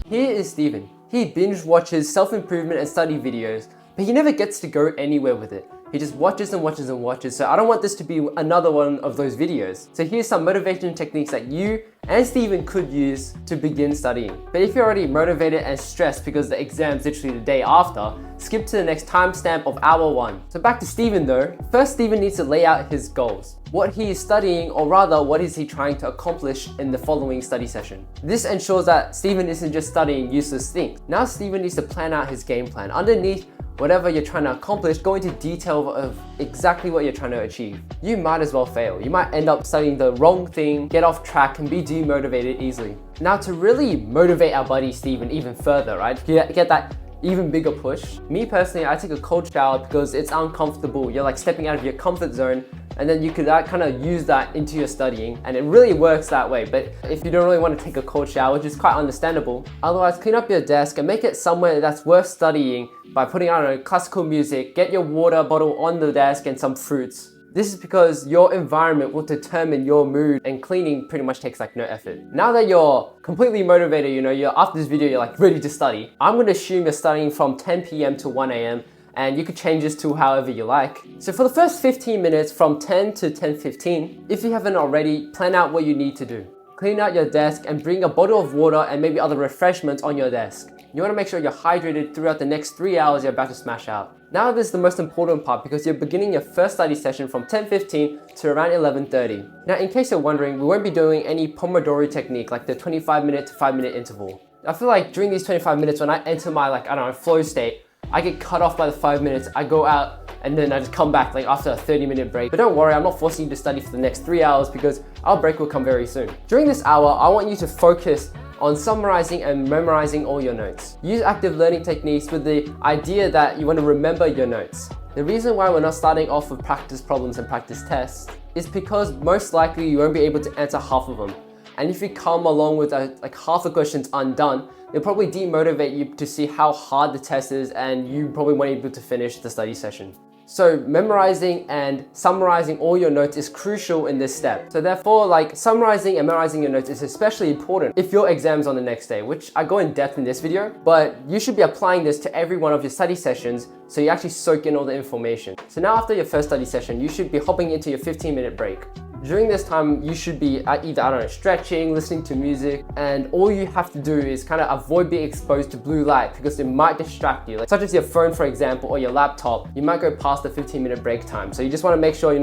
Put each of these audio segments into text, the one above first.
Here is Steven. He binge watches self-improvement and study videos, but he never gets to go anywhere with it. He just watches and watches and watches, so I don't want this to be another one of those videos. So here's some motivation techniques that you and Steven could use to begin studying. But if you're already motivated and stressed because the exam's literally the day after, skip to the next timestamp of hour 1. So back to Steven though, first Steven needs to lay out his goals. What he is studying, or rather what is he trying to accomplish in the following study session. This ensures that Steven isn't just studying useless things. Now Steven needs to plan out his game plan. Underneath whatever you're trying to accomplish, go into detail of exactly what you're trying to achieve. You might as well fail. You might end up studying the wrong thing, get off track, and be demotivated easily. Now to really motivate our buddy Steven even further, right? Get that even bigger push. Me personally, I take a cold shower because it's uncomfortable. You're like stepping out of your comfort zone, and then you could kind of use that into your studying, and it really works that way. But if you don't really want to take a cold shower, which is quite understandable, otherwise clean up your desk and make it somewhere that's worth studying by putting on classical music, get your water bottle on the desk and some fruits. This is because your environment will determine your mood, and cleaning pretty much takes like no effort. Now that you're completely motivated, you're after this video, you're like ready to study. I'm gonna assume you're studying from 10 p.m. to 1 a.m. and you could change this to however you like. So for the first 15 minutes from 10 to 10:15, if you haven't already, plan out what you need to do. Clean out your desk and bring a bottle of water and maybe other refreshments on your desk. You want to make sure you're hydrated throughout the next 3 hours you're about to smash out. Now this is the most important part because you're beginning your first study session from 10:15 to around 11:30. Now in case you're wondering, we won't be doing any Pomodoro technique like the 25-minute to 5-minute interval. I feel like during these 25 minutes when I enter my flow state, I get cut off by the 5 minutes, I go out, and then I just come back after a 30-minute break. But don't worry, I'm not forcing you to study for the next 3 hours because our break will come very soon. During this hour, I want you to focus on summarizing and memorizing all your notes. Use active learning techniques with the idea that you want to remember your notes. The reason why we're not starting off with practice problems and practice tests is because most likely you won't be able to answer half of them. And if you come along with half the questions undone, it'll probably demotivate you to see how hard the test is, and you probably won't be able to finish the study session. So memorizing and summarizing all your notes is crucial in this step. So therefore, summarizing and memorizing your notes is especially important if your exam's on the next day, which I go in depth in this video, but you should be applying this to every one of your study sessions so you actually soak in all the information. So now after your first study session, you should be hopping into your 15-minute break. During this time, you should be either, stretching, listening to music, and all you have to do is kind of avoid being exposed to blue light because it might distract you. Such as your phone, for example, or your laptop, you might go past the 15-minute break time. So you just want to make sure,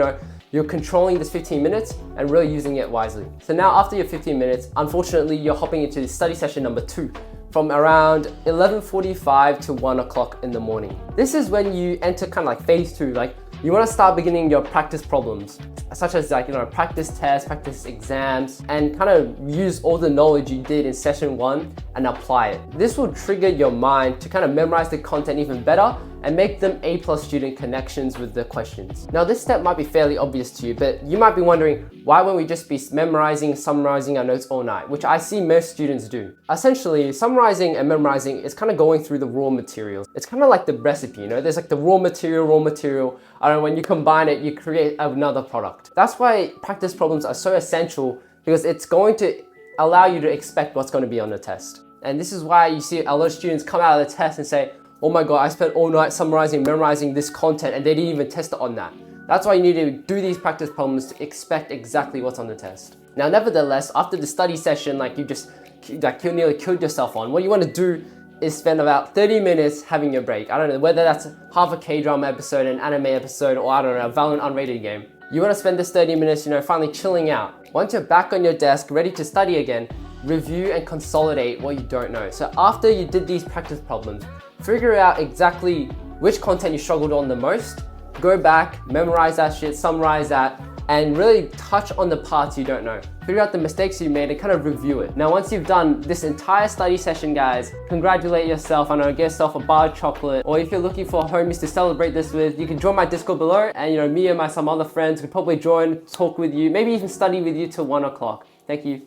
you're controlling this 15 minutes and really using it wisely. So now after your 15 minutes, unfortunately, you're hopping into study session number 2 from around 11:45 to 1 o'clock in the morning. This is when you enter phase 2. You want to start beginning your practice problems, such as practice tests, practice exams, and kind of use all the knowledge you did in session 1 and apply it. This will trigger your mind to kind of memorize the content even better and make them A+ student connections with the questions. Now this step might be fairly obvious to you, but you might be wondering, why won't we just be memorizing, summarizing our notes all night, which I see most students do. Essentially, summarizing and memorizing is kind of going through the raw materials. It's kind of like the recipe, there's the raw material, and when you combine it, you create another product. That's why practice problems are so essential, because it's going to allow you to expect what's going to be on the test. And this is why you see a lot of students come out of the test and say, oh my god, I spent all night summarizing, memorizing this content, and they didn't even test it on that. That's why you need to do these practice problems to expect exactly what's on the test. Now, nevertheless, after the study session, you just nearly killed yourself on, what you want to do is spend about 30 minutes having your break. I don't know, whether that's half a K-drama episode, an anime episode, or I don't know, a Valorant unrated game. You want to spend this 30 minutes, finally chilling out. Once you're back on your desk, ready to study again, review and consolidate what you don't know. So after you did these practice problems, figure out exactly which content you struggled on the most, go back, memorize that shit, summarize that, and really touch on the parts you don't know. Figure out the mistakes you made and kind of review it. Now, once you've done this entire study session, guys, congratulate yourself. Get yourself a bar of chocolate, or if you're looking for homies to celebrate this with, you can join my Discord below, and me and some other friends could probably join, talk with you, maybe even study with you till 1 o'clock. Thank you.